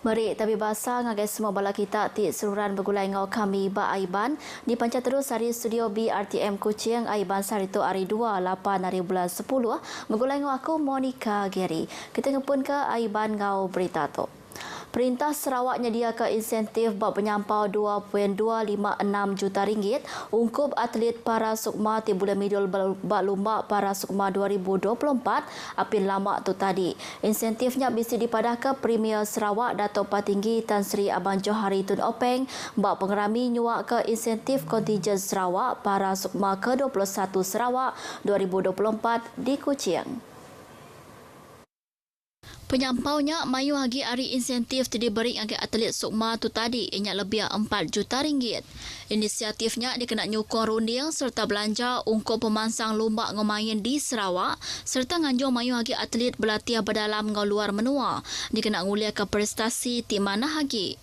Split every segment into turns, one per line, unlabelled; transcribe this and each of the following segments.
Mari tapi bahasa ngagai semua bala kita ti seluruhan bergulai ngau kami ba Aiban di panca terus hari studio BRTM Kuching Aiban Sarito hari 2 8 hari bulan 10 bergulai ngau aku Monica Gary. Kita ngepun ke Aiban ngau berita tu. Perintah Sarawak nyediakan insentif bab penyampau 2.256 juta ringgit ungkup atlet para sukma di bulan Midul bak lumba para sukma 2024 apin lama tu tadi. Insentifnya bisa dipadahkan Premier Sarawak Datuk Patinggi Tan Sri Abang Johari Tun Openg bak pengerami nyuak ke insentif kontijen Sarawak para sukma ke-21 Sarawak 2024 di Kuching. Penyampaunya mayu hagi hari insentif diberi agak atlet sukma tu tadi ianya lebih 4 juta ringgit. Inisiatifnya dikena nyukung runding serta belanja ungkup pemansang lomba ngemain di Sarawak serta nganjung mayu hagi atlet berlatih berdalam ngau luar menua dikena ngulia ke prestasi ti mana hagi.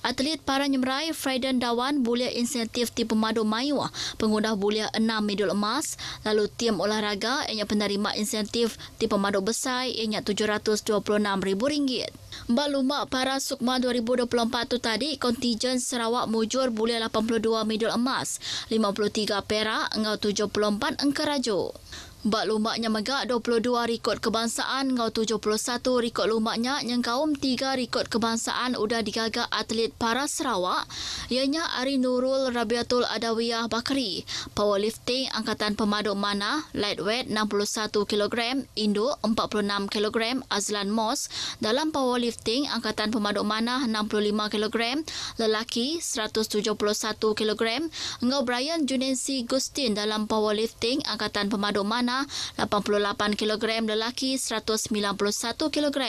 Atlet para nyemrai Friden Dawan bulia insentif ti pemadu mayu pengundah bulia 6 medal emas, lalu tim olahraga ianya penerima insentif ti pemadu besar ianya RM726,000. Mbak lumba para sukma 2024 tu tadi kontijen Sarawak mujur bulia 82 medal emas, 53 perak ngau 74 engkarajo. Bak lumbaknya megak 22 rekod kebangsaan ngau 71 rekod lumbaknya yang kaum 3 rekod kebangsaan udah digagak atlet para Sarawak ianya Ari Nurul Rabiatul Adawiyah Bakri, powerlifting angkatan pemadu mana lightweight 61 kg, Indo 46 kg, Azlan Mos dalam powerlifting angkatan pemadu mana 65 kg, lelaki 171 kg, ngau Brian Junensi Gustin dalam powerlifting angkatan pemadu mana 88 kg, lelaki 191 kg.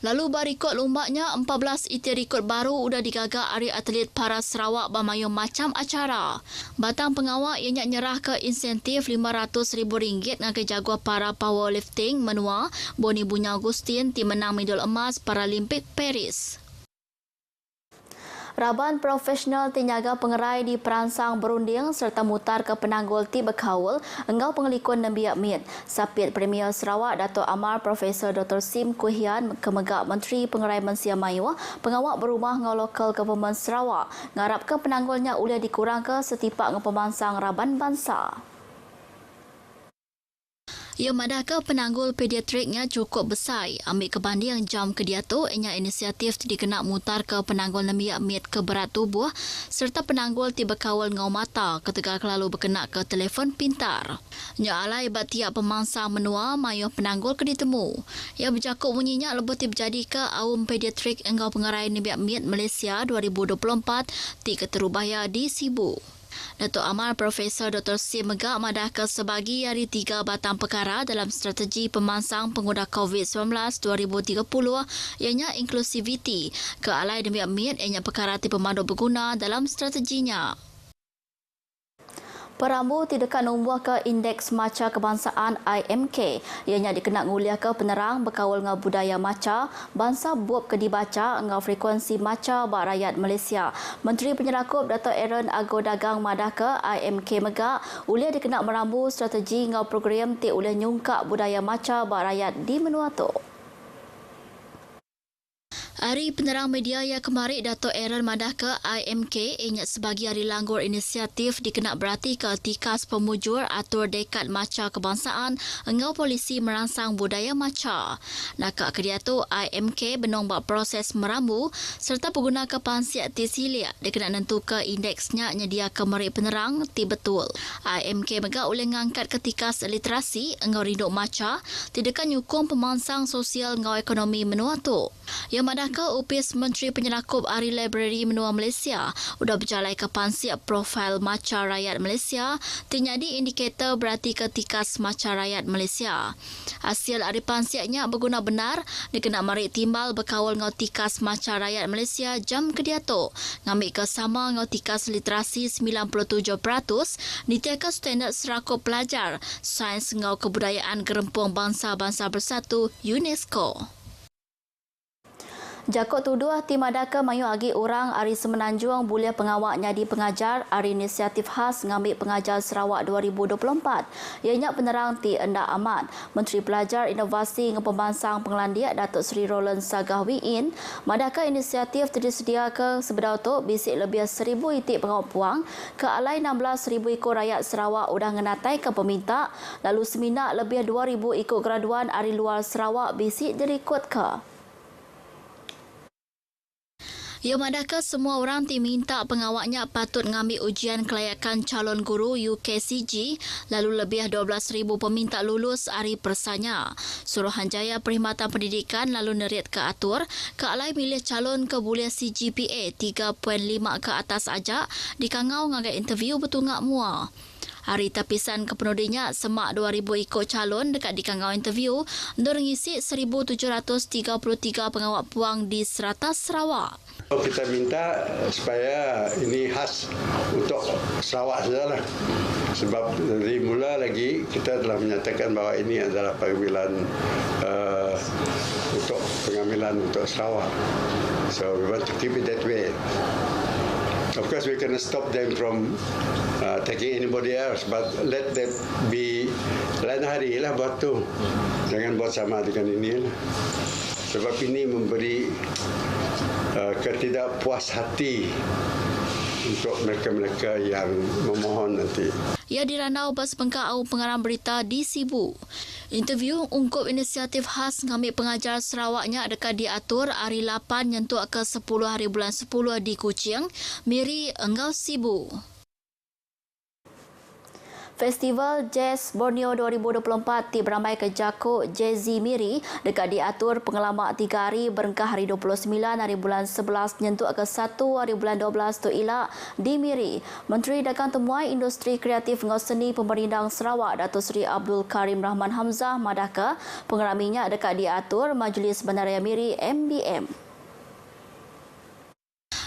Lalu barikot lombaknya 14 iti rekod baru udah digagak hari atlet para Sarawak bermayung macam acara. Batang pengawal ianya nyerah ke insentif RM500,000 ngagai jaguar para powerlifting menua Boni Bunya Agustin tim menang medal emas Paralimpik Paris. Raban profesional tinyaga pengerai di peransang berunding serta mutar ke penanggul ti berkawal engau pengelikun nembiak mit. Sapit Premier Sarawak Dato' Amar Profesor Dr. Sim Kuhian kemegak Menteri Pengerai Mensia Mayu pengawak berumah ngau lokal Government Sarawak ngarap ke penanggulnya ulia dikurang ke setipak ngepemansang Raban Bangsa. Ia madahkan penanggul pediatriknya cukup besar. Ambil kebanding jam kedia tu, ianya inisiatif dikena mutar ke penanggul nembiak mit ke berat tubuh serta penanggul tiba kawal ngau mata ketika lalu berkena ke telefon pintar. Nya alai bat tiap pemansang menua mayu penanggul ke ditemu. Ia berjakuk bunyinya lebih terjadi ke awam pediatrik engau pengerai nembiak mit Malaysia 2024 ti keterubaya di Sibu. Dato' Amar Profesor Dr. Sim megak madahkan sebagi hari 3 batang perkara dalam strategi pemansang pengguna COVID-19 2030 ianya inklusiviti ke alai demi mit ianya perkara ti pemandu berguna dalam strateginya. Perambu tidak nombor ke Indeks Maca Kebangsaan IMK. Ianya dikena nguliah ke penerang berkawal dengan budaya maca, bangsa buap ke dibaca dengan frekuensi maca bak rakyat Malaysia. Menteri Penyerakup Dato' Aaron Ago Dagang madah ke IMK megak, uliah dikena merambu strategi dengan program ti uliah nyungkak budaya maca bak rakyat di menua tu. Hari penerang media yang kemarin Dato' Aaron madah ke IMK ianya sebagai hari langgur inisiatif dikena berarti ke tikas pemujur atur dekat maca kebangsaan engau polisi merangsang budaya maca. Nakak kedia tu IMK benong buat proses merambu serta pengguna ke pansiat ti silia dikena nentu ke indeksnya nyedia ke meri penerang ti betul. IMK megak oleh ngangkat ke tikas literasi engau rinduk maca tidak nyukung pemansang sosial engau ekonomi menua tu. Yang madah ke Upis Menteri Penyerakup Ahli Library Menua Malaysia udah berjalai ke pansiat profil maca rakyat Malaysia tinyadi indikator berarti ke tikas maca rakyat Malaysia. Hasil hari pansiatnya berguna benar dikena marik timbal berkawal ngau tikas maca rakyat Malaysia jam kedia tu ngambil ke sama ngau tikas literasi 97% ditiaga standard serakup pelajar sains ngau kebudayaan gerempung bangsa-bangsa bersatu UNESCO. Jakut tuduh tim adaka mayu agi orang Ari Semenanjung bulia pengawaknya di pengajar Ari inisiatif khas ngambil pengajar Sarawak 2024. Ianya penerang ti Endak Ahmad. Menteri Pelajar Inovasi dan Pembansang Pengelandiak Datuk Seri Roland Sagahwiin, madaka inisiatif tersedia ke sebedau tu bisik lebih 1,000 itik pengawak puang ke alai 16,000 ikut rakyat Sarawak udah ngenatai ke peminta, lalu seminar lebih 2,000 ikut graduan Ari luar Sarawak bisik dirikut ke. Ya madaka semua orang diminta pengawaknya patut mengambil ujian kelayakan calon guru UKCG lalu lebih 12,000 peminta lulus hari persanya. Suruhanjaya Perkhidmatan Pendidikan lalu nerit ke atur ke alai milih calon ke bulia CGPA 3.5 ke atas aja dikangau ngagai interview betungak mua. Hari tapisan kepenudinya semak 2,000 ikut calon dekat di kangau interview untuk mengisi 1,733 pengawak puang di serata Sarawak.
Kita minta supaya ini khas untuk Sarawak sajalah. Sebab dari mula lagi kita telah menyatakan bahawa ini adalah pengambilan untuk Sarawak. So we want to keep it that way. Of course, we cannot stop them from taking anybody else, but let them be lain hari lah buat tu. Jangan buat sama dengan ini. Sebab ini memberi ketidakpuas hati untuk mereka-mereka yang memohon nanti.
Ia dirandau bas pengkau pengarang berita di Sibu. Interview ungkup inisiatif khas ngambil pengajar Sarawaknya dekat diatur hari 8 nyentuh ke 10 hari bulan 10 di Kuching, Miri Enggau Sibu. Festival Jazz Borneo 2024 ti beramai ke Jakut Jazzy Miri dekat diatur pengalamak 3 hari berengkah hari 29 hari bulan 11 nyentuh ke 1 hari bulan 12 tu ilak di Miri. Menteri Dagang Temuai Industri Kreatif dengan Seni Pemerintah Sarawak Datuk Seri Abdul Karim Rahman Hamzah madaka pengeraminya dekat diatur Majlis Bandaraya Miri MBM.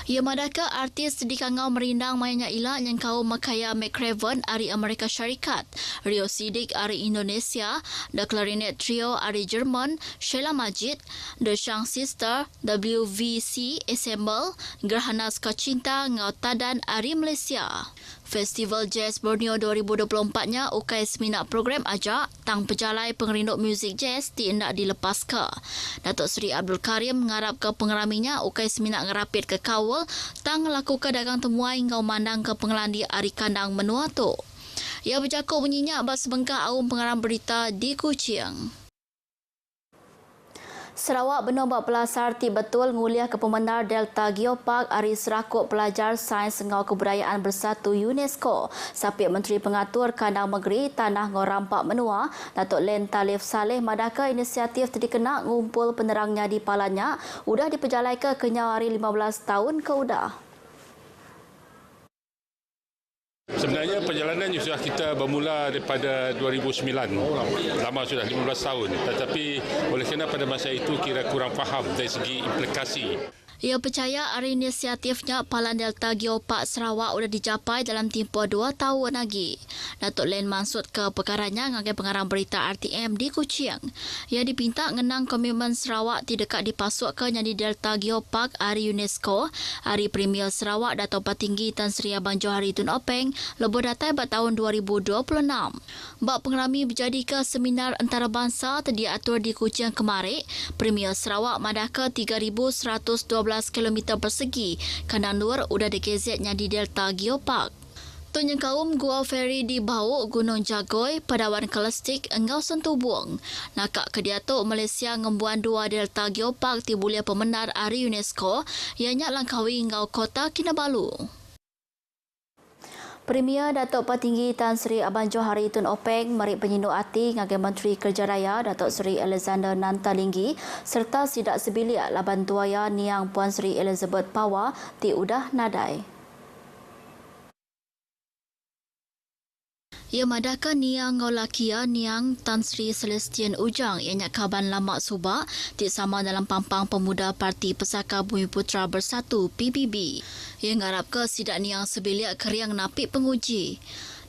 Ia madaka artis di kangau merindang mainnya ila yang kau Makaya McCraven ari Amerika Syarikat, Rio Sidik ari Indonesia, The Clarinet Trio ari Jerman, Sheila Majid, The Shang Sister, WVC Assemble, Gerhana Skacinta ngau Tadan ari Malaysia. Festival Jazz Borneo 2024-nya ukai seminar program ajak tang pejalai pengerinduk muzik jazz tidak dilepas ke. Datuk Seri Abdul Karim mengharap ke pengeraminya ukai seminar ngerapit ke kawal tang lakukan dagang temuai ngau mandang ke pengelandi ari kandang menua tu. Ia bercakap bunyinya bas bengkak awam pengarang berita di Kuching. Sarawak benombak pelasar ti betul nguliah ke Pemenang Delta Geopark Ari Serakut Pelajar Sains Ngau Kebudayaan Bersatu UNESCO. Sapik Menteri Pengatur Kandang Negeri Tanah Ngau Rampak Menua, Datuk Len Talif Saleh madaka inisiatif dikena ngumpul penerangnya di palanya udah dipejalai ke kenyau hari 15 tahun ke udah.
Sebenarnya perjalanan sudah kita bermula daripada 2009. Lama sudah 15 tahun. Tetapi oleh kerana pada masa itu kira kurang faham dari segi implikasi. Ia percaya hari inisiatifnya Palan Delta Geopark Sarawak sudah dicapai dalam tempoh 2 tahun lagi. Datuk Len maksud ke perkaranya ngagai pengarang berita RTM di Kuching. Ia dipinta ngenang komitmen Sarawak tidak dekat dipasuk ke jadi Delta Geopark hari UNESCO, hari Premier Sarawak Datuk Patinggi Tan Sri Abang Johari Tun Openg lebih datai pada tahun 2026. Bak pengerami berjadi ke seminar antarabangsa terdiatur di Kuching kemarin, Premier Sarawak madaka 3,112 km persegi kandang luar udah digezetnya di Delta Geopark. Tunyang kaum Gua Ferry di Bau Gunung Jagoy, Padawan Kelestik Engau Sentubung. Nakak kediatuk Malaysia ngembuan 2 Delta Geopark di bulia pemenar hari UNESCO, ianya langkawi Engau Kota Kinabalu. Premier Datuk Patinggi Tan Sri Abang Johari Tun Openg mari penyinduk hati ngagai Menteri Kerja Raya Datuk Sri Alexander Nantalinggi serta sidak sebilik laban tuaya niang Puan Sri Elizabeth Pawa ti udah nadai. Ia madaka niang ngolakia niang Tan Sri Celestian Ujang ianya kaban lama subak ti sama dalam pampang pemuda Parti Pesaka Bumi Putra Bersatu PBB. Ia ngarap ke sidak niang sebilik keriang napik penguji.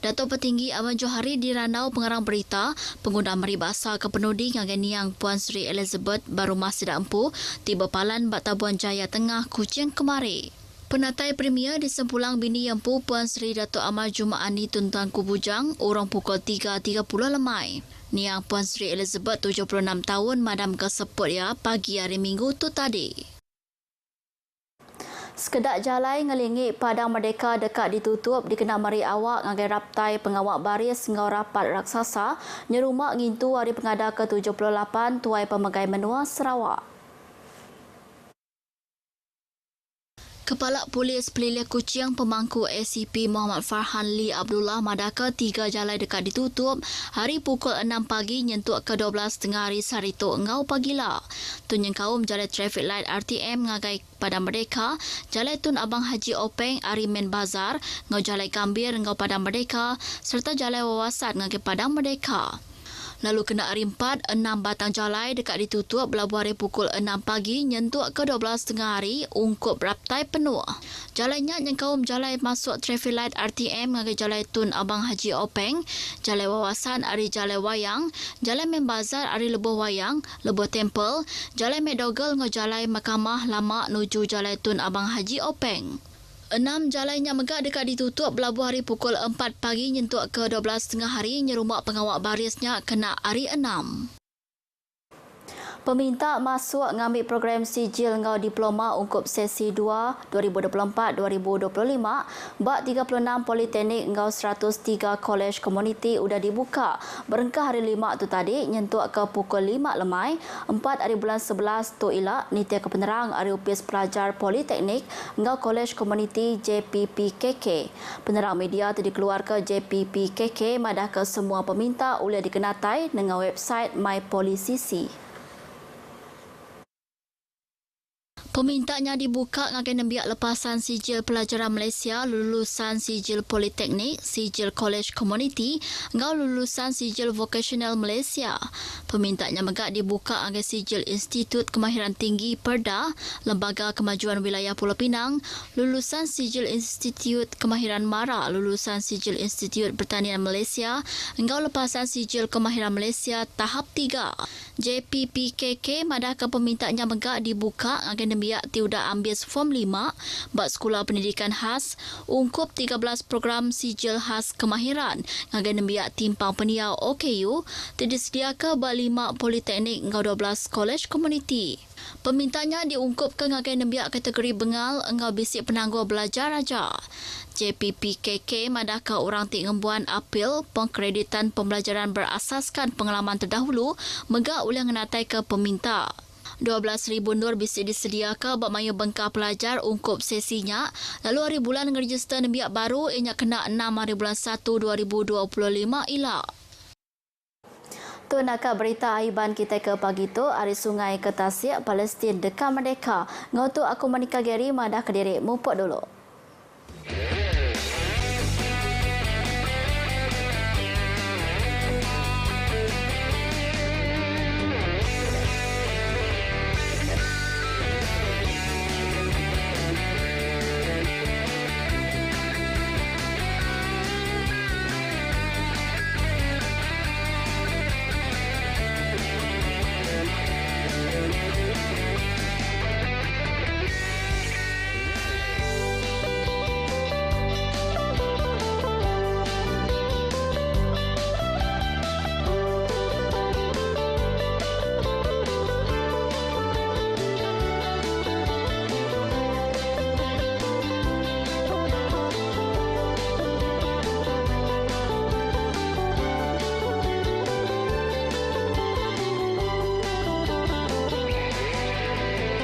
Datuk Petinggi Ahmad Johari di Ranau pengarang berita, pengguna meribasa ke penudi ngagai niang Puan Sri Elizabeth baru masih dah empu tiba palan Bak Tabuan Jaya Tengah Kuching kemari. Penatai Premier di Sempulang Bini Yempu Puan Sri Datuk Ahmad Jumaani Tuntang Kubujang orang pukul 3.30 lemai. Niang Puan Sri Elizabeth 76 tahun madam keseput ya pagi hari Minggu tu tadi. Sekedak jalai ngelingi Padang Merdeka dekat ditutup dikena mari awak ngagai raptai pengawak baris ngau rapat raksasa nyerumak ngintu hari pengada ke-78 Tuai Pemegai Menua Sarawak. Kepala Polis Peliliah Kuching pemangku ACP Muhammad Farhan Lee Abdullah madaka 3 jalai dekat ditutup hari pukul 6 pagi nyentuk ke 12.30 hari Sarito ngau pagila. Tunyeng kaum jalai traffic light RTM ngagai Padang Merdeka, jalai Tun Abang Haji Openg Arimen Bazar ngau jalai Gambir ngau Padang Merdeka serta jalai Wawasan ngagai Padang Merdeka. Lalu kena hari 4, 6 batang jalai dekat ditutup belabuh hari pukul 6 pagi nyentuk ke 12.30 hari ungkup raptai penuh. Jalainya yang kaum jalai masuk traffic light RTM ngagai jalai Tun Abang Haji Openg, jalai Wawasan ari jalai Wayang, jalai Membazar ari Lebuh Wayang, Lebuh Temple, jalai Medogel ngau jalai Mahkamah Lama nuju jalai Tun Abang Haji Openg. 6 jalainya megak dekat ditutup belabuh hari pukul 4 pagi nyentuk ke 12.30 hari nyerumak pengawak barisnya kena hari 6. Peminta masuk ngambil program sijil ngau diploma ungkup sesi 2 2024-2025 bak 36 politeknik ngau 103 kolej komuniti sudah dibuka berengkah hari 5 tu tadi nyentuk ke pukul 5 lemai 4 hari bulan 11 tu ilak nitia ke penerang hari upis pelajar politeknik ngau kolej komuniti JPPKK. Penerang media tu dikeluar ke JPPKK madah ke semua peminta boleh dikenatai dengan website MyPolicisi. Pemintanya dibuka ngagai nembiak lepasan sijil pelajaran Malaysia lulusan sijil politeknik, sijil kolej komuniti, ngau lulusan sijil vocational Malaysia. Pemintanya megak dibuka ngagai sijil Institut Kemahiran Tinggi Perda, Lembaga Kemajuan Wilayah Pulau Pinang, lulusan sijil Institut Kemahiran Mara, lulusan sijil Institut Pertanian Malaysia, ngau lepasan sijil Kemahiran Malaysia tahap 3. JPPKK madah ke pemintanya megak dibuka ngagai nembiak tiudah ambil form 5 bak Sekolah Pendidikan Khas ungkup 13 program sijil khas kemahiran ngagai nembiak timpang peniau OKU tersedia ke bak 5 politeknik ngau 12 kolej komuniti. Pemintanya diungkup ke ngagai nembiak kategori bengal ngau bisik penangguh belajar raja. JPPKK madah ke orang tik ngembuan apil pengkreditan pembelajaran berasaskan pengalaman terdahulu megak oleh ngenatai ke peminta. 12,000 nur bisik disedia ke bak mayu bengkah pelajar ungkup sesinya lalu hari bulan ngeregister nembiak baru ianya kena 6 hari bulan 1 2025 ilak. Tu nakak berita aiban kita ke pagi tu hari Sungai ke Tasik Palestin dekat Merdeka. Ngotu aku Monika Gary madah ke diri mupuk dulu.